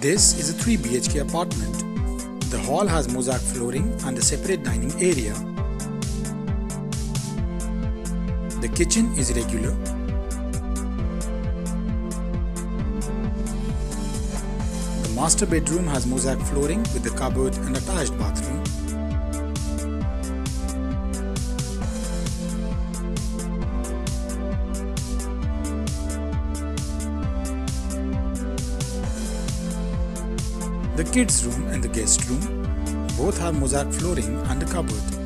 This is a 3 BHK apartment. The hall has mosaic flooring and a separate dining area. The kitchen is regular. The master bedroom has mosaic flooring with the cupboard and attached bathroom. The kids' room and the guest room both have mosaic flooring and a cupboard.